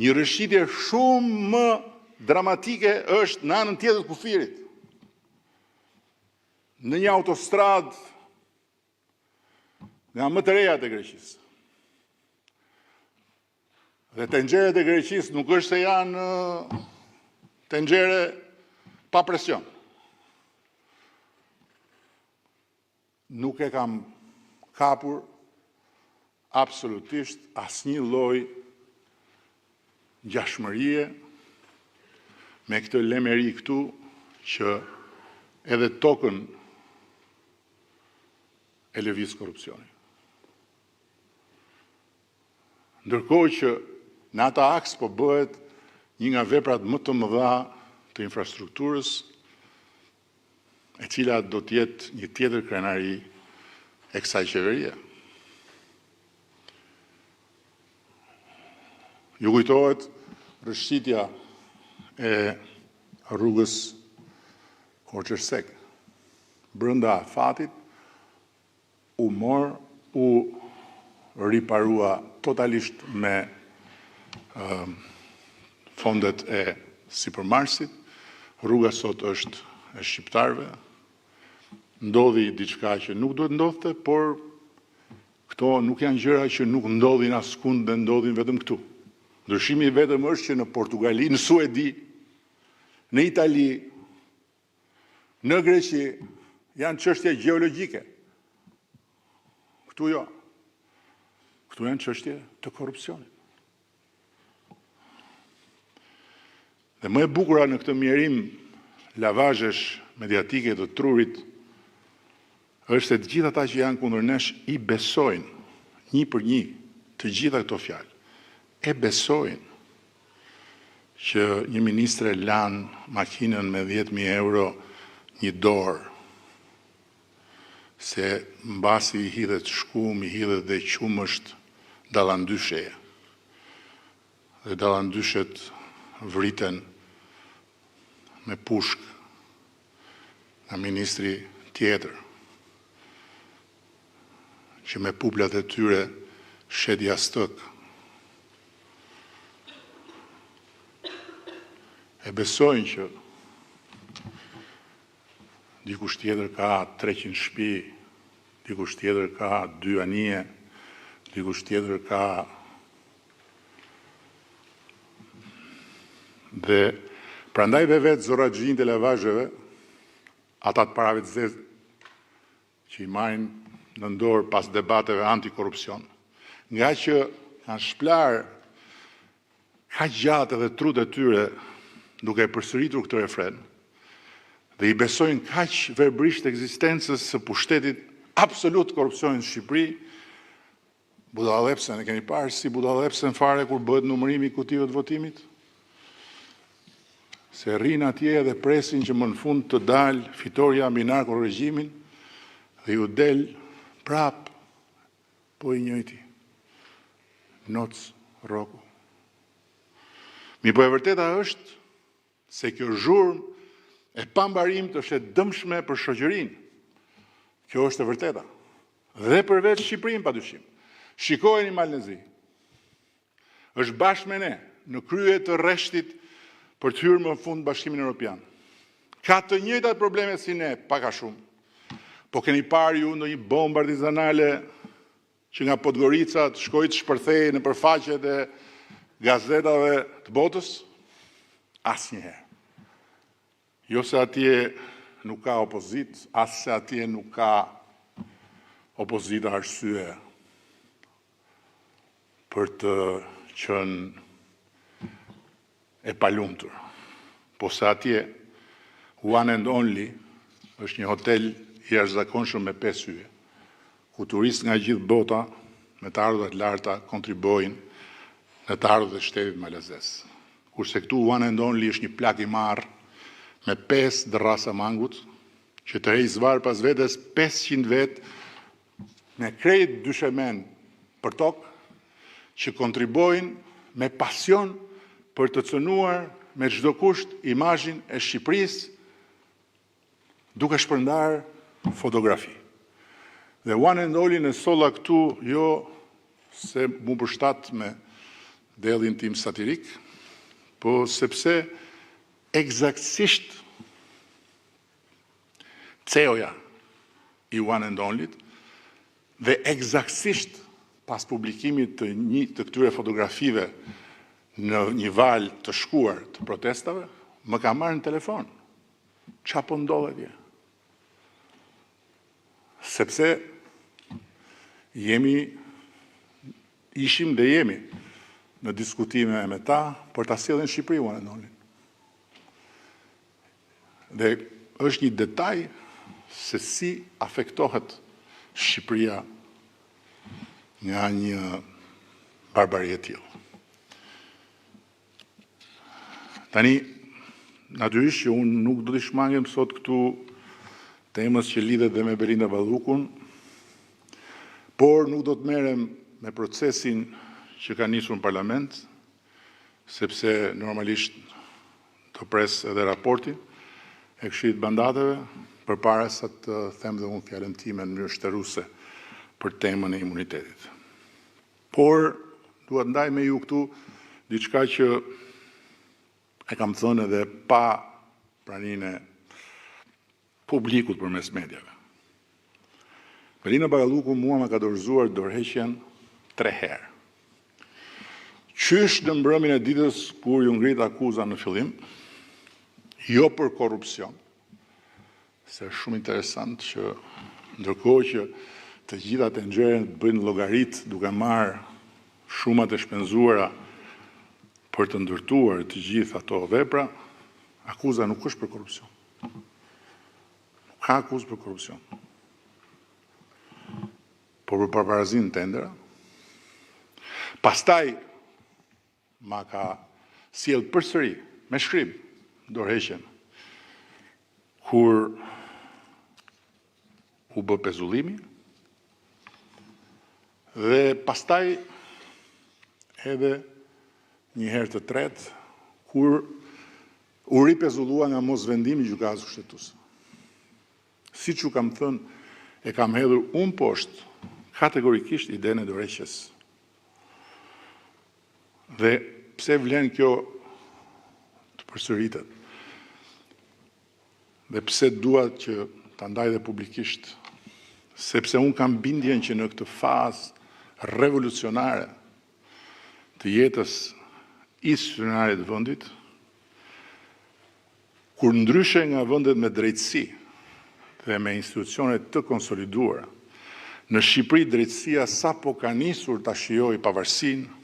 Një rëshqitje shumë më dramatike është në anën tjetër të kufirit. Në një autostradë nga më të reja të Greqisë. Dhe tenxheret e Greqisë nuk është se janë tenxhere pa presion. Nuk e kam kapur absolutisht asnjë lloj ngjashmërie me këtë lemeri këtu që edhe tokën e lëviz korrupsioni. Ndërkohë që në ata aks po bëhet një nga veprat më të mëdha të infrastrukturës, e cila do të jetë një tjetër krenari e kësaj qeverie. Ju kujtohet rëshqitja e rrugës Korçërsek. Brenda fatit u riparua totalisht me fondet e sipërmarrësit. Rruga sot është e shqiptarëve. Ndodhi diçka që nuk duhet ndodhte, por këto nuk janë gjëra që nuk ndodhin askund dhe ndodhin vetëm këtu. Ndryshimi vetëm është që në Portugali, në Suedi, në Itali, në Greqi janë çështje gjeologjike. Këtu jo. Këtu janë çështje të korrupsionit. Dhe më e bukura në këtë mjerim lavazhesh mediatike të trurit është se të gjithë ata që janë kundër nesh i besojnë një për një të gjitha këto fjalë. E besojnë që një ministre lan makinën me 10.000 euro një dorë, se mbasi i hidhet shkum, i hidhet dhe qumësht dallandysheje. Dhe dallandyshet vriten me pushk nga ministri tjetër, që me puplat e tyre shet jastëk. E besojnë që dikush tjetër ka 300 shtëpi, dikush tjetër ka 2 anije, dikush tjetër ka... Dhe prandaj dhe vetë zoraxhin të lavazheve, ata të parave të zezë që i marrin në ndorë pas debateve antikorrupsion, nga që kanë shplar kaq gjatë dhe trut e tyre duke përsëritur këtë refren, dhe i besojnë kaq verbrisht ekzistencës së pushtetit absolut korrupsionit në Shqipëri. Budallepsen, e keni parë si budallepsen fare kur bëhet numërimi i kutive të votimit? Se rrinë atje dhe presin që më në fund të dalë fitoria mbi narko-regjimin dhe ju del prap po i njëjti. Noc Roku. Mi po e vërteta është se kjo zhurmë e pambarim të është e dëmshme për shoqërinë. Kjo është e vërteta. Dhe për vetë Shqipërinë padyshim. Shikojeni Malnezi. Është bashkë me ne në krye të rreshtit për të hyrë më në fund Bashkimin Evropian. Ka të njëjtat probleme si ne, pak a shumë. Po keni parë ju ndonjë bombë artizanale që nga Podgorica të shkojë të shpërthejë në përfaqet e gazetave të botës? Asnjëherë. Jo se atje nuk ka opozit, as se atje nuk ka opozita arsye për të qenë e palumtur. Po se atje, One and Only është një hotel i jashtëzakonshëm me 5 yje, ku turistë nga gjithë bota me të ardhurat larta kontribojnë në të ardhurat e shtetit malazes. Kurse këtu One and Only është një plak i marrë me 5 dërrasa mangut, që të hej zvarë pas vetes 500 vetë me krejt dyshemen për tokë, që kontribojnë me pasion për të cënuar me çdo kusht imazhin e Shqipërisë, duke shpërndarë fotografi. Dhe One and Only në solla këtu, jo se mu përshtat me dellin tim satirik, po sepse eksaktësisht CEO-ja i One and Only-t dhe eksaktësisht pas publikimit të këtyre fotografive në një valë të shkuar të protestave, më ka marrë në telefon. Qa po ndodhe tje? Sepse ishim dhe jemi në diskutime me ta për ta sjellën në Shqipëri One and Only. Dhe është një detaj se si afektohet Shqipëria nga një barbari e tillë. Tani, natyrisht që unë nuk do t'i shmangem sot këtu temës që lidhet dhe me Belinda Ballukun, por nuk do të merrem me procesin që ka nisur në parlament, sepse normalisht të pres edhe raportin e Këshillit të Mandateve përpara sa të them dhe unë fjalën time në mënyrë shtërruese për temën e imunitetit. Por duhet ndaj me ju këtu diçka që e kam thënë edhe pa praninë e publikut përmes medjave. Belinda Balluku mua më ka dorëzuar dorëheqjen 3 herë. Qysh në mbrëmjen e ditës kur ju ngrit akuza në fillim, jo për korrupsion, se është shumë interesant që ndërkohë që të gjitha tenxherët bëjnë llogarit duke marrë shumat e shpenzuara për të ndërtuar të gjithë ato vepra, akuza nuk është për korrupsion. Nuk ka akuzë për korrupsion. Por për paparazin në tendera. Pastaj ma ka sjell përsëri me shkrim dorëheqjen kur u bë pezullimi dhe pastaj edhe një herë të tretë kur u ripezullua nga mosvendimi i gjykatës kushtetuese. Siç u kam thënë, e kam hedhur unë poshtë kategorikisht idenë e dorëheqjes. Dhe pse vlen kjo të përsëritet? Dhe pse dua që ta ndaj dhe publikisht? Sepse unë kam bindjen që në këtë fazë revolucionare të jetës institucionale të vendit, kur ndryshe nga vendet me drejtësi dhe me institucione të konsoliduara, në Shqipëri drejtësia sapo ka nisur ta shijojë pavarësinë,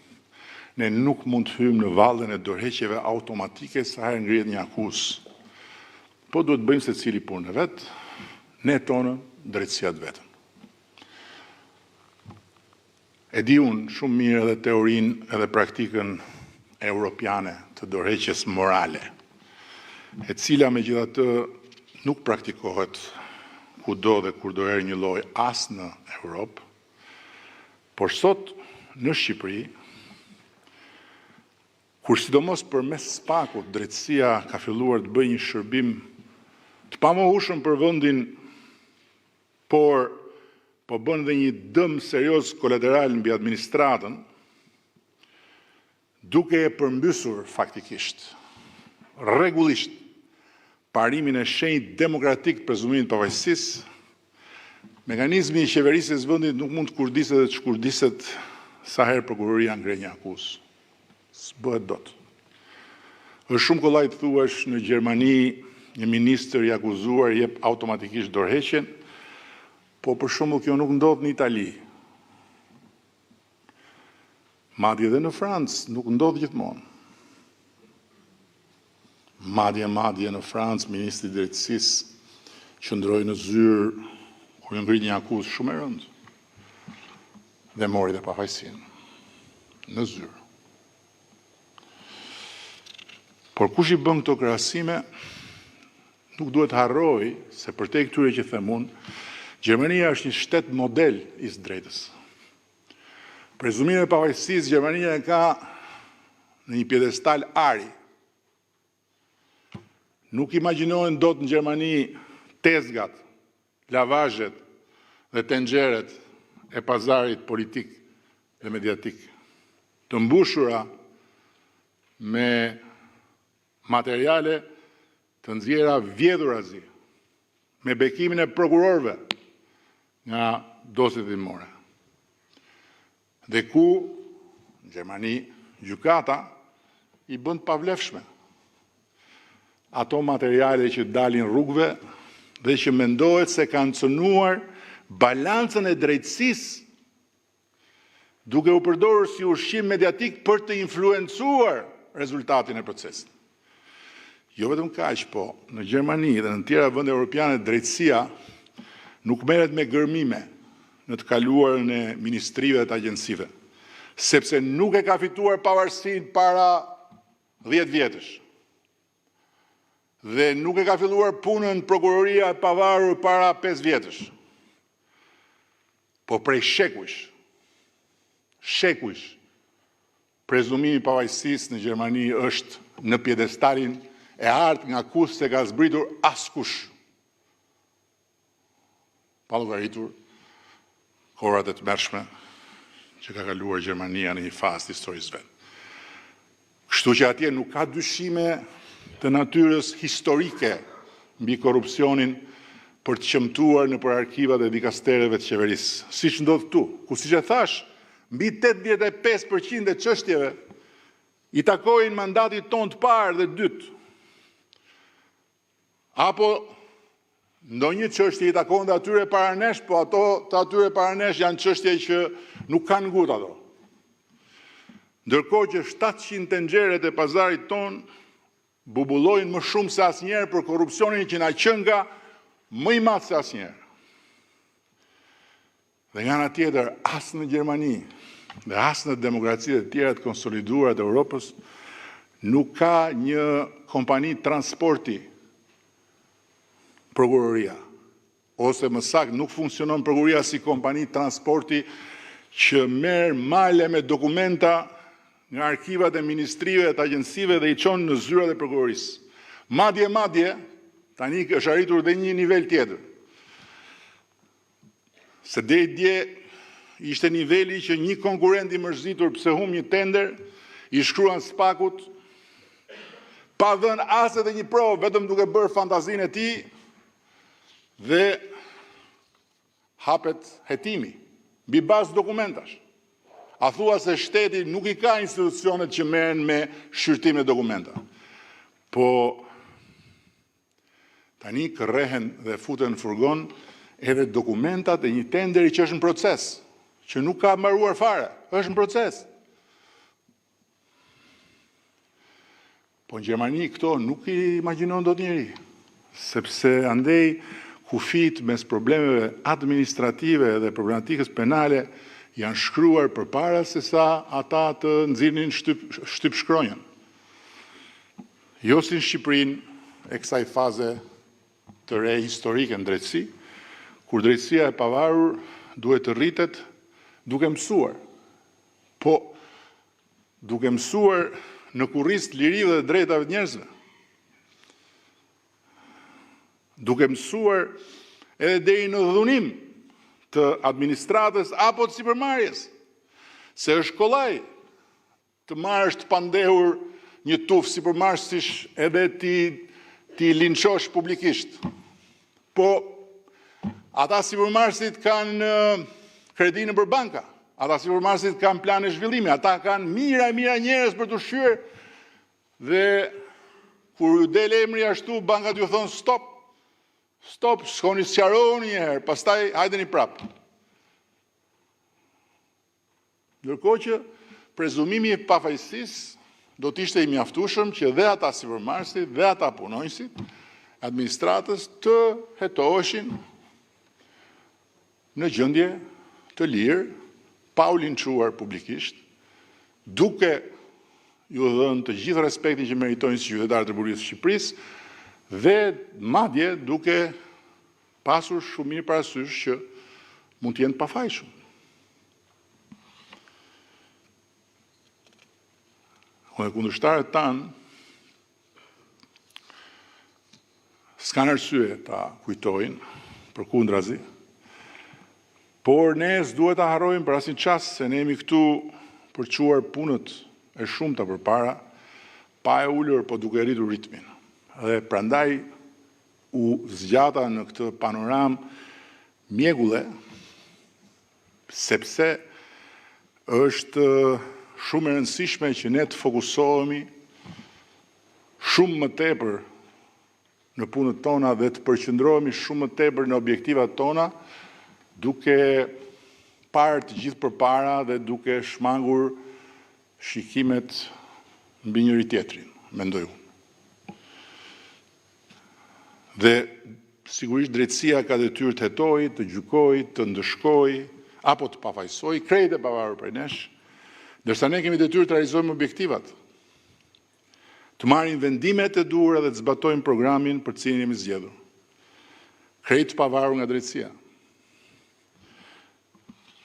ne nuk mund të hyjmë në vallën e dorëheqjeve automatike sa herë ngrihet një akuzë. Po duhet bëjmë secili punën e vet, ne tonë drejtësia të vetën. E di unë shumë mirë edhe teorinë edhe praktikën europiane të dorëheqjes morale, e cila megjithatë nuk praktikohet kudo dhe kur do erë një lloj as në Europë, por sot në Shqipëri, kur sidomos përmes spakut drejtësia ka filluar të bëjë një shërbim të pamohshëm për vendin, por po bën dhe një dëm serioz kolateral mbi administratën, duke e përmbysur faktikisht, rregullisht, parimin e shenjtë demokratik të prezumimit të pavarësisë, mekanizmi i qeverisjes së vendit nuk mund të kurdiset dhe të shkurdiset sa herë prokuroria ngre një akuzë. S'bëhet dot. Është shumë kollaj të thuash në Gjermani një ministër i akuzuar jep automatikisht dorëheqjen, po për shembull kjo nuk ndodh në Itali. Madje edhe në Francë nuk ndodh gjithmonë. Madje në Francë ministri i drejtësisë qëndroi në zyrë kur ju ngrit një akuzë shumë e rëndë dhe mori dhe pafajësinë në zyrë. Por kush i bën këto krahasime, nuk duhet harroj se përtej këtyre që them unë, Gjermania është një shtet model i së drejtës. Prezumimin e pavajësisë Gjermania e ka në një piedestal ari. Nuk imagjinohen dot në Gjermani tezgat, lavazhet dhe tenxheret e pazarit politik dhe mediatik, të mbushura me materiale të nxjerra vjedhurazi, me bekimin e prokurorëve nga dosjet dimore. Dhe ku, në Gjermani, gjykata i bën pavlefshme ato materiale që dalin rrugëve dhe që mendohet se kanë cënuar balancën e drejtësisë duke u përdorur si ushqim mediatik për të influencuar rezultatin e procesit. Jo vetëm kaq, po në Gjermani dhe në tjera vende europiane drejtësia nuk merret me gërmime në të kaluarën e ministrive dhe të agjensive, sepse nuk e ka fituar pavarësinë para 10 vjetësh. Dhe nuk e ka filluar punën prokuroria e pavarur para 5 vjetësh. Po prej shekujsh, prezumimi i pavajsisë në Gjermani është në pjedestalin e artë nga ku se ka zbritur askush. Pa llogaritur kohrat e tmerrshme që ka kaluar Gjermania në një fazë të historisë vet. Kështu që atje nuk ka dyshime të natyrës historike mbi korrupsionin për të qëmtuar në për arkivat e dikastereve të qeverisë. Siç ndodh këtu, ku siç e thash, mbi 85% e çështjeve i takojnë mandatit ton të parë dhe dytë. Apo ndonjë çështje i takon dhe atyre paranesh, po ato të atyre paranesh janë çështje që nuk kanë ngut ato. Ndërkohë që 700 tenxheret e pazarit ton bubullojnë më shumë se asnjëherë për korrupsionin që na qen nga më i madh se asnjëherë. Dhe nga ana tjetër, as në Gjermani dhe as në demokracitë e tjera të konsoliduara të Europës nuk ka një kompani transporti prokuroria, ose më saktë nuk funksionon prokuroria si kompani transporti që merr male me dokumenta nga arkivat e ministrive të agjensive dhe i çon në zyrat e prokurorisë. Madje, tani është arritur dhe një nivel tjetër. Se deri dje ishte niveli që një konkurrent i mërzitur pse humb një tender, i shkruan spakut, pa dhënë as edhe një provë, vetëm duke bërë fantazinë e tij dhe hapet hetimi mbi bazë dokumentash. A thua se shteti nuk i ka institucionet që merren me shqyrtim e dokumenta. Po tani kërrehen dhe futen në furgon edhe dokumentat e një tenderi që është në proces, që nuk ka mbaruar fare, është në proces. Po në Gjermani këto nuk i imagjinon dot njeri, sepse andej kufit mes problemeve administrative dhe problematikës penale janë shkruar përpara se sa ata të nxirrin shtyp shkronjën. Jo si në Shqipërinë e kësaj faze të re historike në drejtësi, kur drejtësia e pavarur duhet të rritet duke mësuar. Po, duke mësuar në kurriz të lirive dhe drejtave të njerëzve. Duke mësuar edhe deri në dhunim të administratës apo të sipërmarrjes. Se është kollaj të marrësh të pandehur një tufë sipërmarrësish edhe ti linçosh publikisht. Po ata sipërmarrësit kanë kredi nëpër banka, ata sipërmarrësit kanë plane zhvillimi, ata kanë mira njerëz për të shyer dhe kur ju del emri ashtu bankat ju thon stop, shkoni sqaroni një herë, pastaj hajdeni prap. Ndërkohë që prezumimi i pafajësisë do të ishte i mjaftueshëm që dhe ata sipërmarrësit dhe ata punonjësit administratës të hetoheshin në gjendje të lirë, pa u linçuar publikisht, duke ju dhënë të gjithë respektin që meritojnë si qytetarë të Republikës së Shqipërisë dhe madje duke pasur shumë mirë parasysh që mund të jenë pafajshëm. Dhe kundërshtarët tanë s'kanë arsye ta kujtojnë përkundrazi, por ne s'duhet ta harrojmë për asnjë çast se ne jemi këtu për të çuar punët e shumta përpara pa e ullur, po duke rritur ritmin. Dhe prandaj u zgjata në këtë panoram mjegulle, sepse është shumë e rëndësishme që ne të fokusohemi shumë më tepër në punët tona dhe të përqendrohemi shumë më tepër në objektivat tona, duke parë të gjithë përpara dhe duke shmangur shikimet mbi njëri tjetrin, mendoj unë. Dhe sigurisht drejtësia ka detyrë të hetojë, të gjykojë, të ndëshkojë apo të pafajsojë, krejt e pavarur prej nesh, ndërsa ne kemi detyrë të realizojmë objektivat, të marrim vendimet e duhura dhe të zbatojmë programin për cilin jemi zgjedhur. Krejt të pavarur nga drejtësia.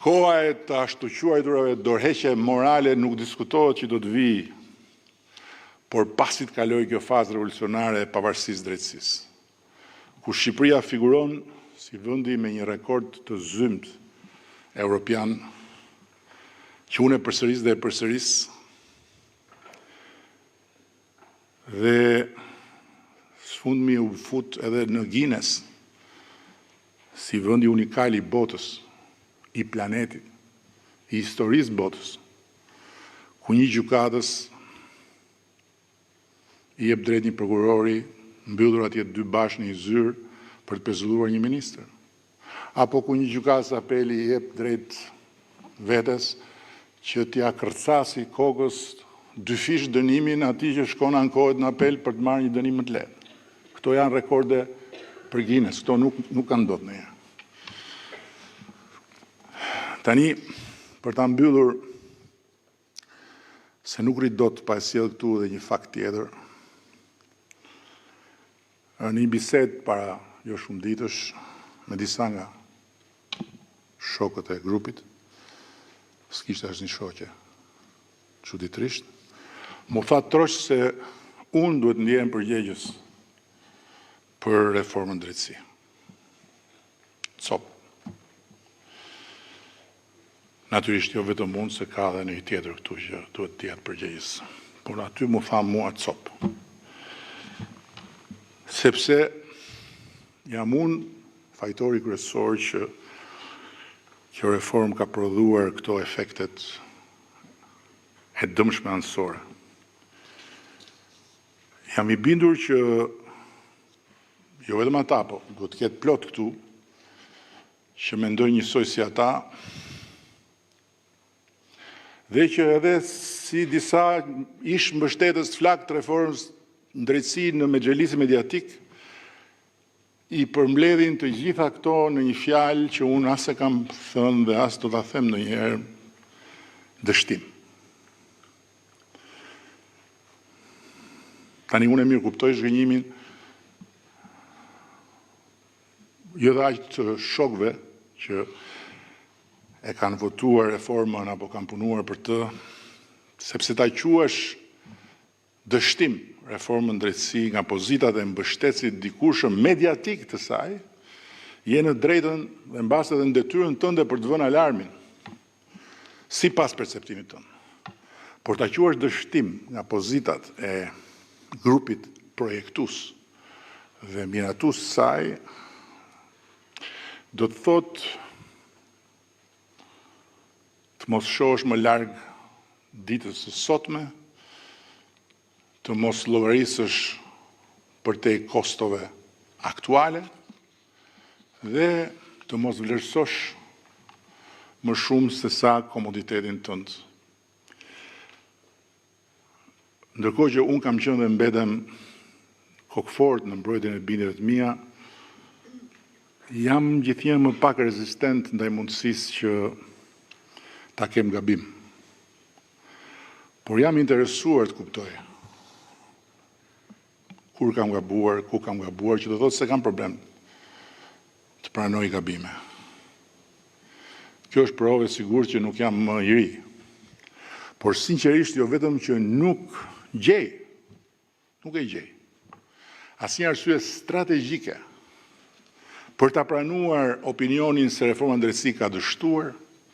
Koha e të ashtu quajturave dorëheqje morale nuk diskutohet që do të vijë, por pasi të kalojë kjo fazë revolucionare e pavarësisë drejtësisë, ku Shqipëria figuron si vendi me një rekord të zymt evropian, që unë e përsëris dhe e përsëris, dhe sfundmi u fut edhe në Guinness, si vendi unikal i botës, i planetit, i historisë botës, ku një gjykatës i jep drejt një prokurori mbyllur atje dy bashkë në një zyrë për të pezulluar një ministër. Apo ku një gjykatës apeli i jep drejt vetes që t'ja kërcasi kokës 2 fish dënimin atij që shkon ankohet në apel për të marrë një dënim më të lehtë. Këto janë rekorde për Guinness, këto nuk kanë ndodhur ndonjëherë. Tani, për ta mbyllur, se nuk rrit dot pa e sjell këtu edhe një fakt tjetër. Në një bisedë para jo shumë ditësh me disa nga shokët e grupit, s'kishte as një shoqe, çuditërisht, më tha trosh se unë duhet ndjehem përgjegjës për reformën drejtësi. Cop. Natyrisht jo vetëm unë, se ka dhe një tjetër këtu që duhet të jetë përgjegjës. Por aty më tha mua cop. Sepse jam unë fajtori kryesor që kjo reform ka prodhuar këto efektet e dëmshme anësore. Jam i bindur që jo vetëm ata, po duhet të ketë plot këtu që mendojnë njësoj si ata, dhe që edhe si disa ish mbështetës të flak të reformës në drejtësi në mexhelisi mediatik, i përmbledhin të gjitha këto në një fjalë që unë as e kam thënë dhe as do ta them ndonjëherë, dështim. Tani unë e mirë kuptoj zhgënjimin jo dhe aq të shokëve që e kanë votuar reformën apo kanë punuar për të, sepse ta quash dështim reformën drejtësi nga pozitat e mbështetësit dikushëm mediatik të saj, je në drejtën dhe mbase dhe në detyrën tënde për të vënë alarmin, sipas perceptimit tënd. Por ta quash dështim nga pozitat e grupit projektues dhe miratues saj, do të thotë të mos shohësh më larg ditës së sotme, të mos llogarisësh për te kostove aktuale dhe të mos vlerësosh më shumë se sa komoditetin tënd. Ndërkohë që unë kam qenë dhe mbetem kokfort në mbrojtjen e bindjeve të mia, jam gjithnjë më pak rezistent ndaj mundësisë që ta kem gabim. Por jam interesuar të kuptoj kur kam gabuar, ku kam gabuar, që do thotë se kam problem të pranoj gabime. Kjo është provë e sigurt që nuk jam më i ri. Por sinqerisht jo vetëm që nuk e gjej asnjë arsye strategjike për ta pranuar opinionin se reforma drejtësi ka dështuar,